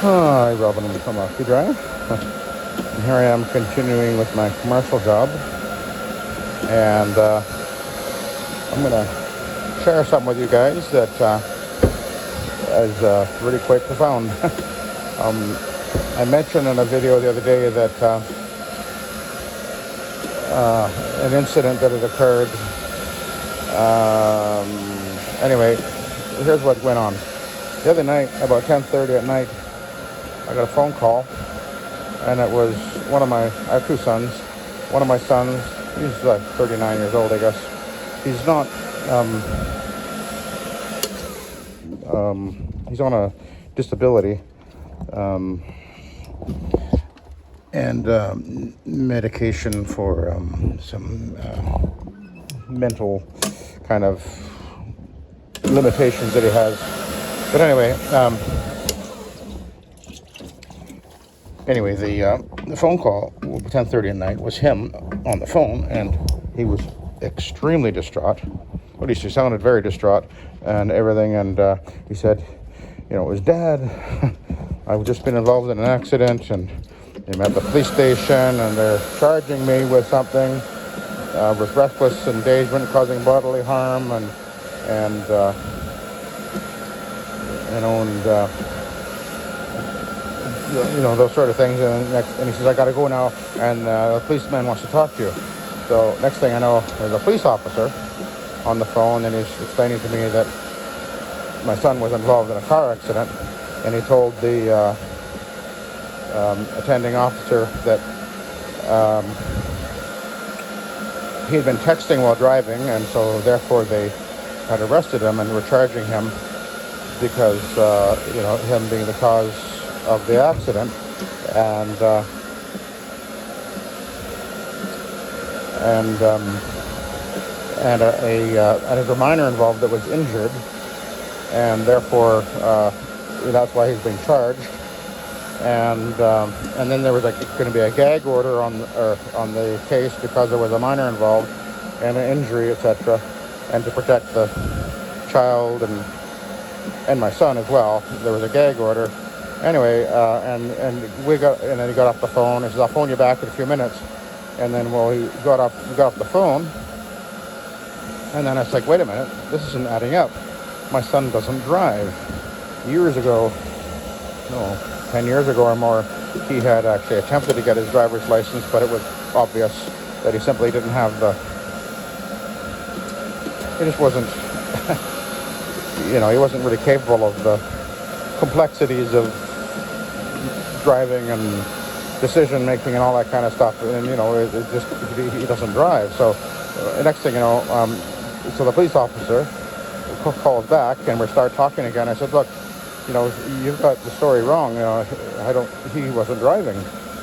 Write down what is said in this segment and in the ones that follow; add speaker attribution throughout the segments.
Speaker 1: Hi, Robin from Oxy-Dry. And here I am continuing with my commercial job. And I'm going to share something with you guys that is really quite profound. I mentioned in a video the other day that an incident that had occurred. Anyway, here's what went on. The other night, about 10:30 at night, I got a phone call, and it was I have two sons. One of my sons, he's like 39 years old, I guess. He's not, he's on a disability, and medication for some mental kind of limitations that he has. But anyway, the phone call, 10:30 at night, was him on the phone, and he was extremely distraught. At least he sounded very distraught and everything. And he said, it was Dad. I've just been involved in an accident, and I'm at the police station, and they're charging me with something, with reckless endangerment causing bodily harm, and those sort of things. And he says, I got to go now, and the policeman wants to talk to you. So next thing I know, there's a police officer on the phone, and he's explaining to me that my son was involved in a car accident, and he told the attending officer that he had been texting while driving, and so therefore they had arrested him and were charging him because him being the cause of the accident, and there's a minor involved that was injured, and therefore that's why he's being charged. And then there was going to be a gag order on the case because there was a minor involved and an injury, etc., and to protect the child and my son as well. There was a gag order. Anyway, and then he got off the phone. He says, I'll phone you back in a few minutes. And then, he got off the phone. And then I was like, wait a minute, this isn't adding up. My son doesn't drive. 10 years ago or more, he had actually attempted to get his driver's license, but it was obvious that he simply didn't have he just wasn't, he wasn't really capable of the complexities of driving and decision making and all that kind of stuff, and he doesn't drive. So next thing you know, so the police officer calls back, and we start talking again. I said, look, you've got the story wrong. He wasn't driving.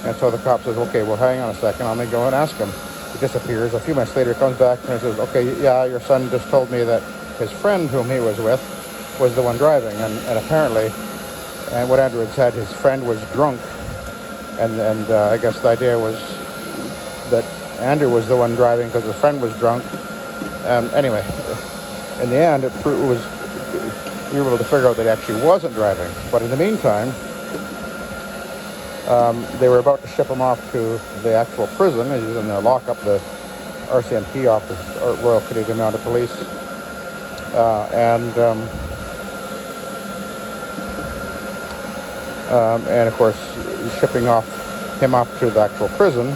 Speaker 1: And so the cop says, okay, well, hang on a second, I'm gonna go and ask him. He disappears. A few minutes later, he comes back and he says, okay, yeah, your son just told me that his friend whom he was with was the one driving, and apparently, and what Andrew had said, his friend was drunk, and I guess the idea was that Andrew was the one driving because his friend was drunk. Anyway, in the end, we were able to figure out that he actually wasn't driving. But in the meantime, they were about to ship him off to the actual prison. He was in the lockup, the RCMP office, or Royal Canadian Mounted Police, and of course, shipping him off to the actual prison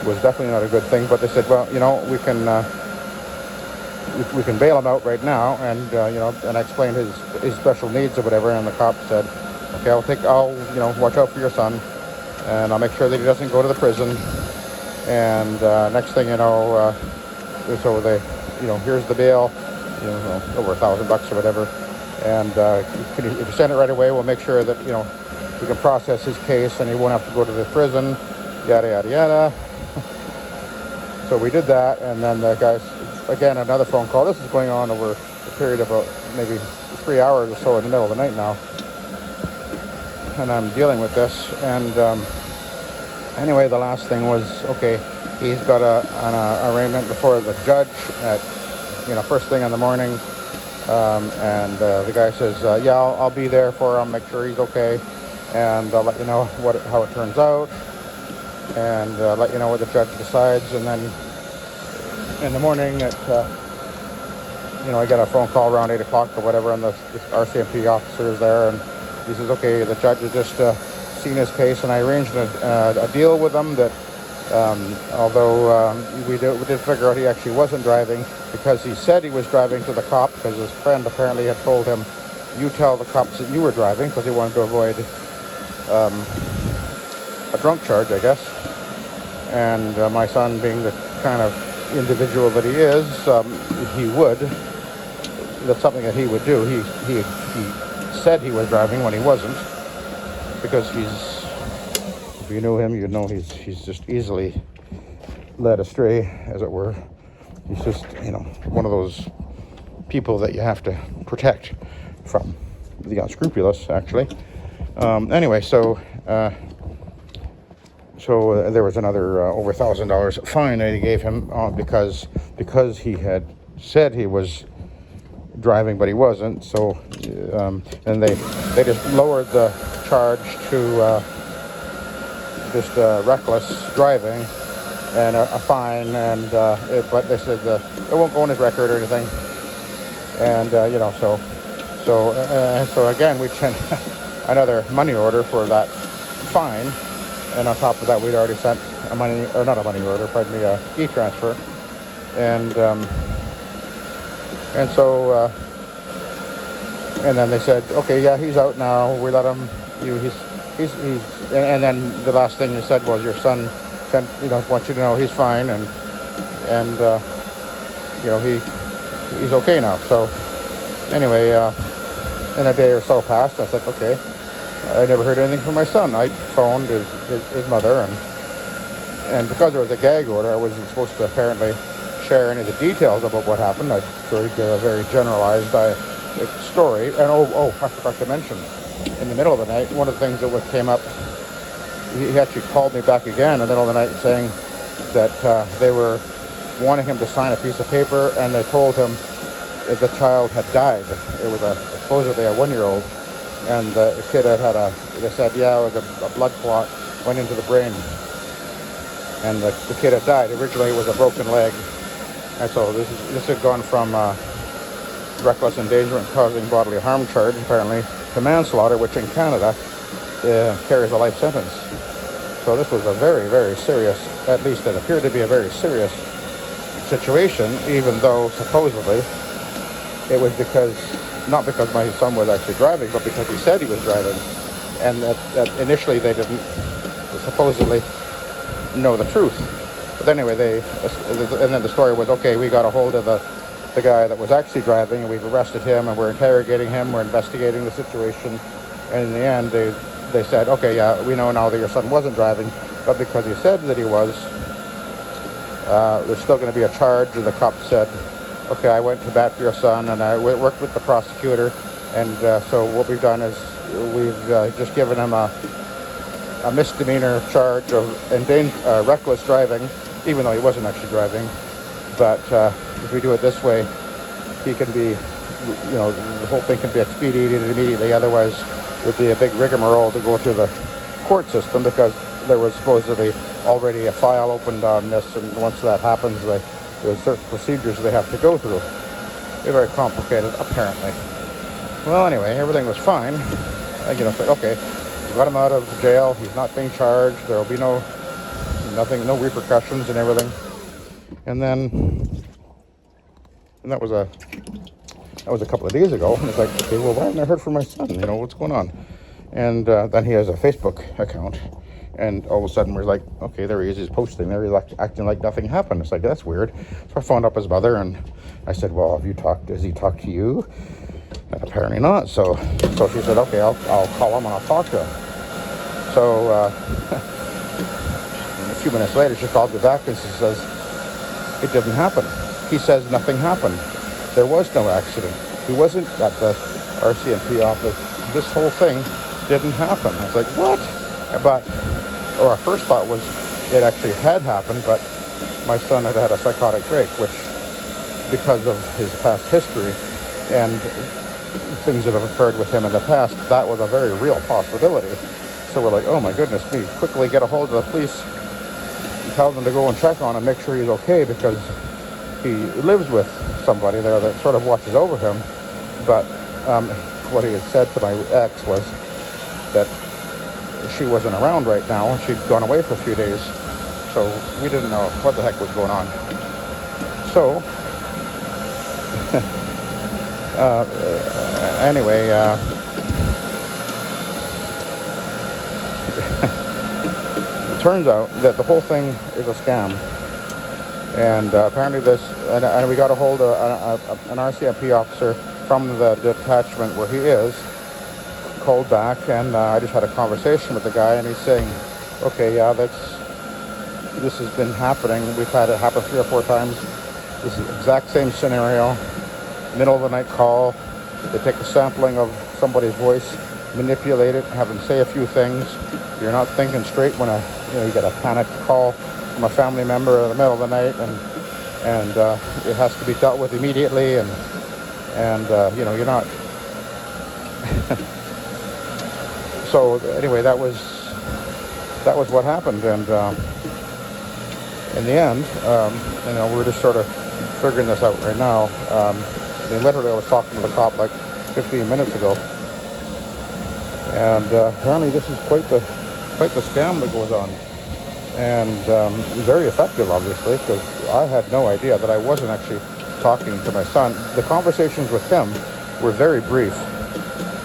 Speaker 1: was definitely not a good thing. But they said, well, we can bail him out right now, and and I explained his special needs or whatever, and the cop said, okay, I'll watch out for your son, and I'll make sure that he doesn't go to the prison. And next thing you know, so they, here's the bail, over $1,000 or whatever, and if you send it right away, we'll make sure that we can process his case, and he won't have to go to the prison, yada yada yada. So we did that, and then the guys, again, another phone call. This is going on over a period of about maybe 3 hours or so in the middle of the night now, and I'm dealing with this. And anyway, the last thing was, okay, he's got an arraignment before the judge at first thing in the morning, and the guy says, yeah, I'll be there for him, make sure he's okay. and I'll let you know how it turns out, and let you know what the judge decides. And then in the morning I get a phone call around 8 o'clock or whatever, and this RCMP officer is there, and he says, okay, the judge has just seen his case, and I arranged a deal with him that although we did figure out he actually wasn't driving, because he said he was driving to the cop, because his friend apparently had told him, you tell the cops that you were driving, because he wanted to avoid a drunk charge, I guess. And my son, being the kind of individual that he is, he would. That's something that he would do. He said he was driving when he wasn't, because if you knew him, you'd know he's just easily led astray, as it were. He's just, one of those people that you have to protect from the unscrupulous, actually. Anyway, so there was another over $1,000 fine that he gave him because he had said he was driving, but he wasn't. So, and they just lowered the charge to just reckless driving and a fine, and but they said it won't go on his record or anything. And so again, we sent another money order for that fine, and on top of that, we'd already sent a e-transfer, and then they said, okay, yeah, he's out now. We let him. And then the last thing they said was, your son wants you to know he's fine, and he's okay now. So anyway, and a day or so passed. I said, okay. I never heard anything from my son. I phoned his mother, and because there was a gag order, I wasn't supposed to apparently share any of the details about what happened. I sort of gave a very generalized story. And I forgot to mention, in the middle of the night, one of the things that came up, he actually called me back again in the middle of the night saying that they were wanting him to sign a piece of paper, and they told him that the child had died. It was supposedly a 1-year-old. And the kid they said, yeah, it was a blood clot went into the brain. And the kid had died. Originally it was a broken leg. And so this had gone from reckless endangerment causing bodily harm charge, apparently, to manslaughter, which in Canada carries a life sentence. So this was a very, very serious, at least it appeared to be a very serious situation, even though supposedly it was not because my son was actually driving, but because he said he was driving. And that initially they didn't supposedly know the truth. But anyway, and then the story was, okay, we got a hold of the guy that was actually driving, and we've arrested him, and we're interrogating him, we're investigating the situation. And in the end, they said, okay, yeah, we know now that your son wasn't driving, but because he said that he was, there's still going to be a charge. And the cop said, okay, I went to bat for your son, and I worked with the prosecutor, and so what we've done is we've just given him a misdemeanor charge of reckless driving, even though he wasn't actually driving. But if we do it this way, he can be, the whole thing can be expedited immediately. Otherwise, it would be a big rigmarole to go through the court system, because there was supposedly already a file opened on this, and once that happens, there's certain procedures they have to go through. They're very complicated, apparently. Well, anyway, everything was fine. I said, okay, we got him out of jail. He's not being charged. There will be no repercussions and everything. And that was a couple of days ago. And it's like, okay, well, why haven't I heard from my son? What's going on? And then he has a Facebook account. And all of a sudden, we're like, okay, there he is. He's posting there. He's acting like nothing happened. It's like, that's weird. So I phoned up his mother, and I said, well, has he talked to you? And apparently not. So she said, okay, I'll call him and I'll talk to him. So a few minutes later, she called me back, and she says, it didn't happen. He says nothing happened. There was no accident. He wasn't at the RCMP office. This whole thing didn't happen. I was like, what? Our first thought was it actually had happened, but my son had a psychotic break, which, because of his past history and things that have occurred with him in the past, that was a very real possibility. So we're like, oh my goodness me, quickly get a hold of the police and tell them to go and check on him, make sure he's okay, because he lives with somebody there that sort of watches over him. But what he had said to my ex was that she wasn't around right now, and she'd gone away for a few days. So we didn't know what the heck was going on. So, anyway, it turns out that the whole thing is a scam. And apparently and we got a hold of an RCMP officer from the detachment where he is, called back, and I just had a conversation with the guy, and he's saying, okay, yeah, this has been happening. We've had it happen 3 or 4 times. This is the exact same scenario. Middle of the night call. They take a sampling of somebody's voice, manipulate it, have them say a few things. You're not thinking straight when you get a panic call from a family member in the middle of the night, and it has to be dealt with immediately, and you're not. So anyway, that was what happened, and in the end, we're just sort of figuring this out right now. Literally, I was talking to the cop like 15 minutes ago, and apparently this is quite the scam that goes on, and very effective, obviously, because I had no idea that I wasn't actually talking to my son. The conversations with him were very brief.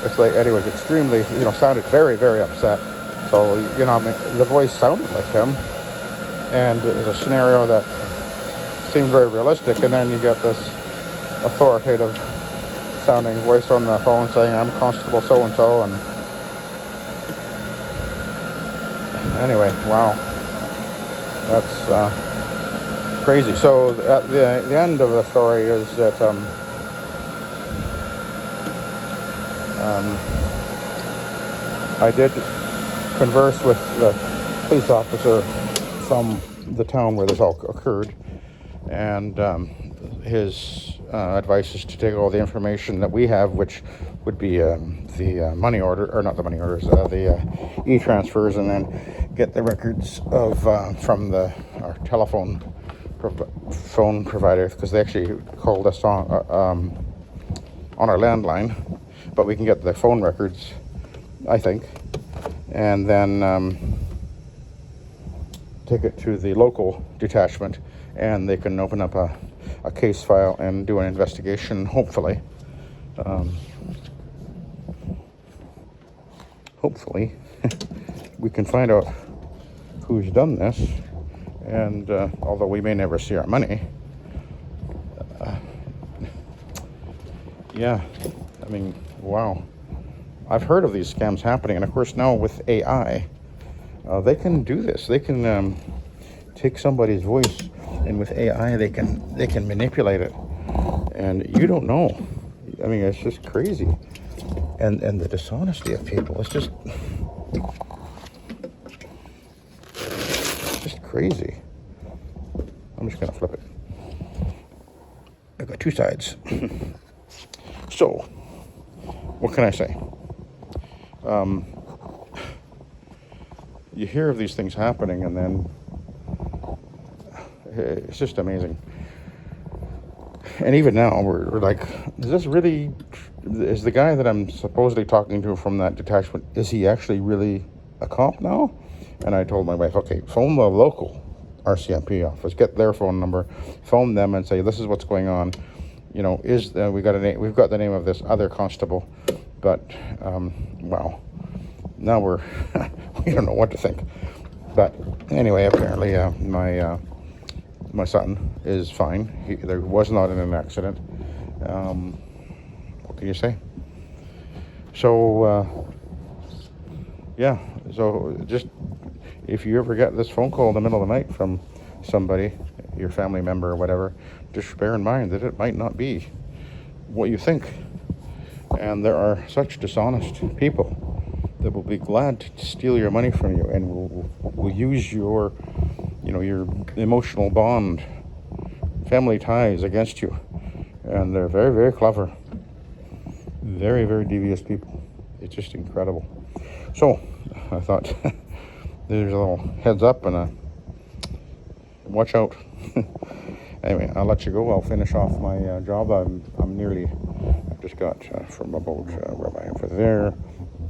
Speaker 1: It's like, and he was extremely, sounded very, very upset. So, the voice sounded like him, and it was a scenario that seemed very realistic, and then you get this authoritative sounding voice on the phone saying, I'm Constable so-and-so, and anyway, wow, that's crazy. So at the end of the story is that I did converse with the police officer from the town where this all occurred, and his advice is to take all the information that we have, which would be the money order, or not the money orders, the e-transfers, and then get the records of from our telephone phone provider, because they actually called us on our landline, but we can get the phone records, I think, and then take it to the local detachment, and they can open up a case file and do an investigation, hopefully. Hopefully we can find out who's done this, and although we may never see our money, yeah, I mean, wow. I've heard of these scams happening, and of course now with AI, they can do this. They can take somebody's voice, and with AI they can manipulate it, and you don't know. I mean, it's just crazy, and the dishonesty of people. It's just crazy. I'm just gonna flip it. I've got 2 sides. So, what can I say? You hear of these things happening, and then it's just amazing. And even now, we're like, is the guy that I'm supposedly talking to from that detachment, is he actually really a cop now? And I told my wife, okay, phone the local RCMP office, get their phone number, phone them and say, this is what's going on. We've got the name of this other constable, but wow, now we don't know what to think. But anyway, apparently my son is fine. There was not in an accident. What can you say? So yeah, so just if you ever get this phone call in the middle of the night from somebody, your family member or whatever, just bear in mind that it might not be what you think. And there are such dishonest people that will be glad to steal your money from you, and will use your emotional bond, family ties against you. And they're very, very clever, very, very devious people. It's just incredible. So I thought there's a little heads up and a watch out. Anyway, I'll let you go. I'll finish off my job. I'm nearly. I've just got from about where am I over there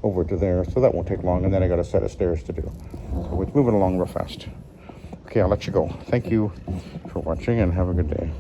Speaker 1: over to there, so that won't take long. And then I got a set of stairs to do. So it's moving along real fast. Okay, I'll let you go. Thank you for watching and have a good day.